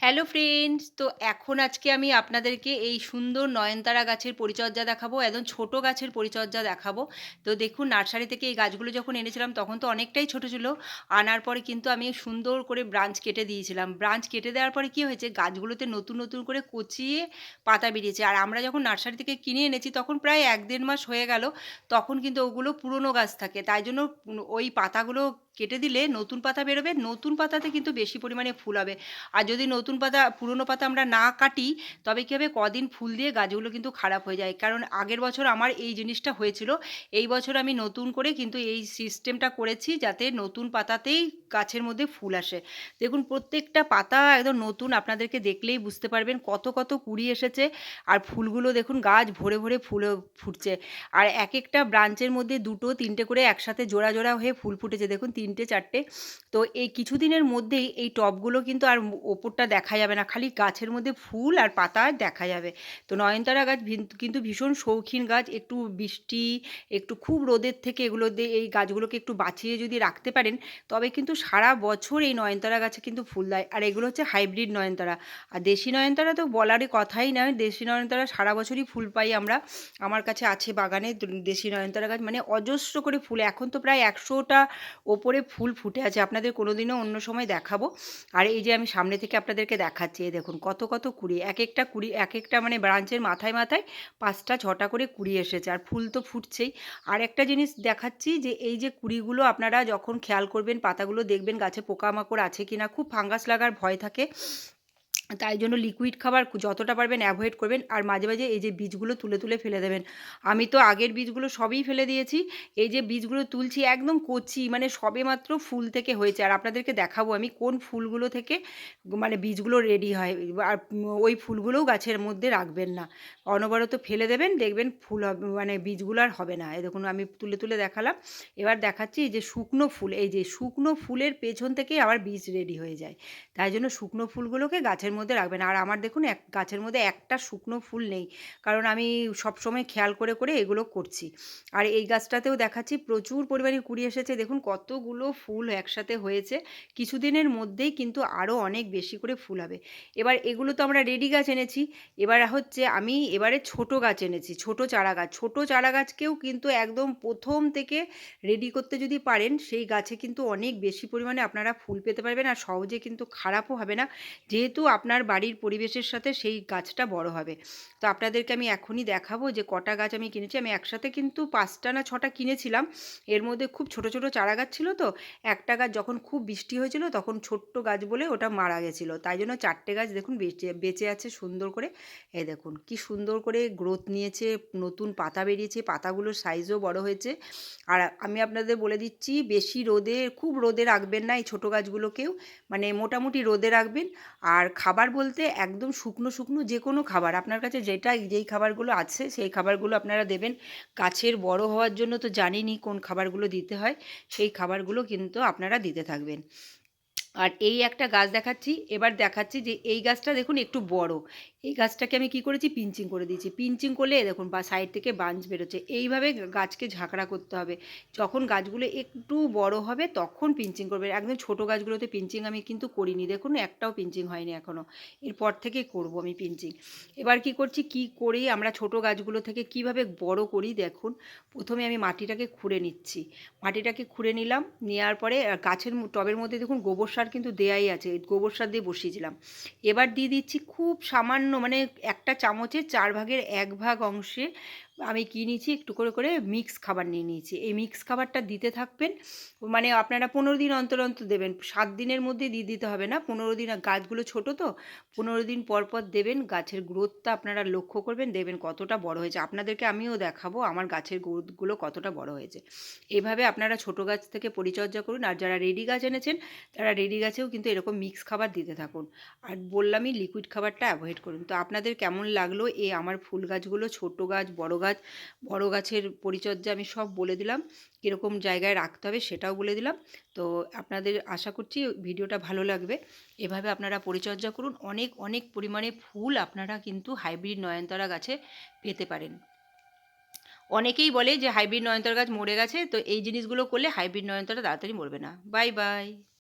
Hello friends! তো এখন আজকে আমি আপনাদেরকে এই সুন্দর নয়নতারা গাছের পরিচর্যা দেখাবো। একদম ছোট গাছের পরিচর্যা দেখাবো। তো দেখুন নার্সারি থেকে এই গাছগুলো যখন এনেছিলাম তখন তো অনেকটাই ছোট ছিল। আনার পরে কিন্তু আমি সুন্দর করে ব্রাঞ্চ কেটে দিয়েছিলাম। ব্রাঞ্চ কেটে দেওয়ার পরে কি হয়েছে গাছগুলোতে নতুন, নতুন করে কচিয়ে পাতা বেরিয়েছে। আর আমরা যখন নার্সারি থেকে কিনে এনেছি তখন প্রায় ১-১.৫ মাস হয়ে গেল। তখন কিন্তু ওগুলো পুরনো গাছ থাকে। তাই জন্য ওই পাতাগুলো কেটে দিলে নতুন পাতা বেরোবে। নতুন পাতাতে কিন্তু বেশি পরিমাণে ফুল হবে। আর যদি নতুন পাতা পুরনো পাতা আমরা না কাটি তবে কী হবে কদিন ফুল দিয়ে গাছগুলো কিন্তু খারাপ হয়ে যায়। কারণ আগের বছর আমার এই জিনিসটা হয়েছিল। এই বছর আমি নতুন করে কিন্তু এই সিস্টেমটা করেছি যাতে নতুন পাতাতেই গাছের মধ্যে ফুল আসে। দেখুন প্রত্যেকটা পাতা একদম নতুন আপনাদেরকে দেখলেই বুঝতে পারবেন কত, কত কুঁড়ি এসেছে। আর ফুলগুলো দেখুন গাছ ভরে, ভরে ফুলও ফুটছে। আর একেকটা ব্রাঞ্চের মধ্যে ২টো ৩টে করে একসাথে জোড়া, জোড়া হয়ে ফুল ফুটেছে দেখুন ৩টে ৪টে। তো এই কিছুদিনের মধ্যেই এই টবগুলো কিন্তু আর ওপরটা দেখা যাবে না। খালি গাছের মধ্যে ফুল আর পাতা দেখা যাবে। তো নয়নতারা গাছ কিন্তু ভীষণ শৌখিন গাছ। একটু বৃষ্টি, একটু খুব রোদের থেকে এগুলো এই গাছগুলোকে একটু বাঁচিয়ে যদি রাখতে পারেন, তবে কিন্তু সারা বছর এই নয়নতারা গাছে কিন্তু ফুল দেয়। আর এগুলো হচ্ছে হাইব্রিড নয়নতারা। আর দেশি নয়নতারা তো বলারই কথাই নয়। দেশি নয়নতারা সারা বছরই ফুল পাই আমরা। আমার কাছে আছে বাগানে দেশি নয়নতারা গাছ মানে অজস্র করে ফুল। এখন তো প্রায় ১০০টা ওপরে ফুল ফুটে আছে। আপনাদের কোনোদিনও অন্য সময় দেখাবো। আর এই যে আমি সামনে থেকে আপনাদেরকে দেখাচ্ছি এই দেখুন কত, কত কুঁড়ি। একেকটা কুঁড়ি একেকটা মানে ব্রাঞ্চের মাথায়, মাথায় ৫টা ৬টা করে কুঁড়ি এসেছে। আর ফুল তো ফুটছেই। আর একটা জিনিস দেখাচ্ছি যে এই যে কুঁড়িগুলো আপনারা যখন খেয়াল করবেন পাতাগুলো দেখবেন গাছে পোকামাকড় আছে কিনা। খুব ফাঙ্গাস লাগার ভয় থাকে। তাই জন্য লিকুইড খাবার যতটা পারবেন অ্যাভয়েড করবেন। আর মাঝে, মাঝে এই যে বীজগুলো তুলে, তুলে ফেলে দেবেন। আমি তো আগের বীজগুলো সবই ফেলে দিয়েছি। এই যে বীজগুলো তুলছি একদম কচি মানে সবেমাত্র ফুল থেকে হয়েছে। আর আপনাদেরকে দেখাবো আমি কোন ফুলগুলো থেকে মানে বীজগুলো রেডি হয়। আর ওই ফুলগুলোও গাছের মধ্যে রাখবেন না। অনবরত ফেলে দেবেন দেখবেন ফুল হবে মানে বীজগুলো আর হবে না। এই দেখুন আমি তুলে, তুলে দেখালাম। এবার দেখাচ্ছি এই যে শুকনো ফুল, এই যে শুকনো ফুলের পেছন থেকেই আবার বীজ রেডি হয়ে যায়। তাই জন্য শুকনো ফুলগুলোকে গাছের মধ্যে রাখবেন। আর আমার দেখুন গাছের মধ্যে একটা শুকনো ফুল নেই। কারণ আমি সবসময় খেয়াল করে, করে এগুলো করছি। আর এই গাছটাতেও দেখাচ্ছি প্রচুর পরিমাণে কুঁড়ি এসেছে। দেখুন কতগুলো ফুল একসাথে হয়েছে। কিছুদিনের মধ্যেই কিন্তু আরও অনেক বেশি করে ফুল হবে। এবার এগুলো তো আমরা রেডি গাছ এনেছি। এবার হচ্ছে আমি এবারে ছোট গাছ এনেছি। ছোট চারা গাছ। ছোট চারা গাছকেও কিন্তু একদম ১ম থেকে রেডি করতে যদি পারেন সেই গাছে কিন্তু অনেক বেশি পরিমাণে আপনারা ফুল পেতে পারবেন। আর সহজে কিন্তু খারাপও হবে না। যেহেতু আপনার বাড়ির পরিবেশের সাথে সেই গাছটা বড় হবে। তো আপনাদেরকে আমি এখনই দেখাবো যে কটা গাছ আমি কিনেছি। আমি একসাথে কিন্তু ৫টা না ৬টা কিনেছিলাম। এর মধ্যে খুব ছোট, ছোট চারা গাছ ছিল তো। একটা গাছ যখন খুব বৃষ্টি হয়েছিল তখন ছোট্ট গাছ বলে ওটা মারা গেছিল। তাই জন্য ৪টে গাছ দেখুন বেঁচে বেঁচে আছে সুন্দর করে। এই দেখুন কি সুন্দর করে গ্রোথ নিয়েছে, নতুন পাতা বেরিয়েছে, পাতাগুলোর সাইজও বড় হয়েছে। আর আমি আপনাদের বলে দিচ্ছি বেশি রোদে খুব রোদে রাখবেন না এই ছোট গাছগুলোকেও। মানে মোটামুটি রোদে রাখবেন। আর খাবার বলতে একদম শুকনো, শুকনো যেকোনো খাবার আপনার কাছে যেই খাবারগুলো আছে সেই খাবারগুলো আপনারা দেবেন। গাছের বড় হওয়ার জন্য তো জানেনই কোন খাবারগুলো দিতে হয়। সেই খাবারগুলো কিন্তু আপনারা দিতে থাকবেন। আর এই একটা গাছ দেখাচ্ছি। এবার দেখাচ্ছি যে এই গাছটা দেখুন একটু বড়। এই গাছটাকে আমি কি করেছি পিঞ্চিং করে দিয়েছি। পিঞ্চিং করলে এই দেখুন বা সাইড থেকে বাঞ্চ বেরোচ্ছে। এইভাবে গাছকে ঝাঁকড়া করতে হবে। যখন গাছগুলো একটু বড় হবে তখন পিঞ্চিং করবে। একদম ছোট গাছগুলোতে পিঞ্চিং আমি কিন্তু করিনি। দেখুন একটাও পিঞ্চিং হয়নি এখনও। এরপর থেকে করব আমি পিঞ্চিং। এবার কি করছি কি করি আমরা ছোট গাছগুলো থেকে কিভাবে বড় করি দেখুন। প্রথমে আমি মাটিটাকে খুঁড়ে নিচ্ছি। মাটিটাকে খুঁড়ে নিলাম। নেওয়ার পরে গাছের টবের মধ্যে দেখুন গোবর সার কিন্তু দেয়াই আছে। গোবর সার দিয়ে বসিয়েছিলাম। এবার দিয়ে দিচ্ছি খুব সামান্য মানে একটা চামচের ৪ ভাগের ১ ভাগ অংশে আমি কি নিয়েছি একটু করে মিক্স খাবার নিয়ে নিয়েছি। এই মিক্স খাবারটা দিতে থাকবেন। মানে আপনারা ১৫ দিন অন্তর, অন্তর দেবেন। ৭ দিনের মধ্যে দিয়ে দিতে হবে না। ১৫ দিন গাছগুলো ছোট তো। ১৫ দিন পর, পর দেবেন। গাছের গ্রোথটা আপনারা লক্ষ্য করবেন। দেখবেন কতটা বড় হয়েছে। আপনাদেরকে আমিও দেখাবো আমার গাছের গ্রোথগুলো কতটা বড় হয়েছে। এভাবে আপনারা ছোট গাছ থেকে পরিচর্যা করুন। আর যারা রেডি গাছ এনেছেন তারা রেডি গাছেও কিন্তু এরকম মিক্স খাবার দিতে থাকুন। আর বললামই লিকুইড খাবারটা অ্যাভয়েড করুন। তো আপনাদের কেমন লাগলো এই আমার ফুল গাছগুলো ছোট গাছ, বড় গাছের পরিচর্যা আমি সব বলে দিলাম। কীরকম জায়গায় রাখতে হবে সেটাও বলে দিলাম। তো আপনাদের আশা করছি ভিডিওটা ভালো লাগবে। এভাবে আপনারা পরিচর্যা করুন। অনেক, অনেক পরিমাণে ফুল আপনারা কিন্তু হাইব্রিড নয়নতারা গাছে পেতে পারেন। অনেকেই বলে যে হাইব্রিড নয়নতারা গাছ মরে গেছে। তো এই জিনিসগুলো করলে হাইব্রিড নয়নতারা তাড়াতাড়ি মরবে না। Bye, by.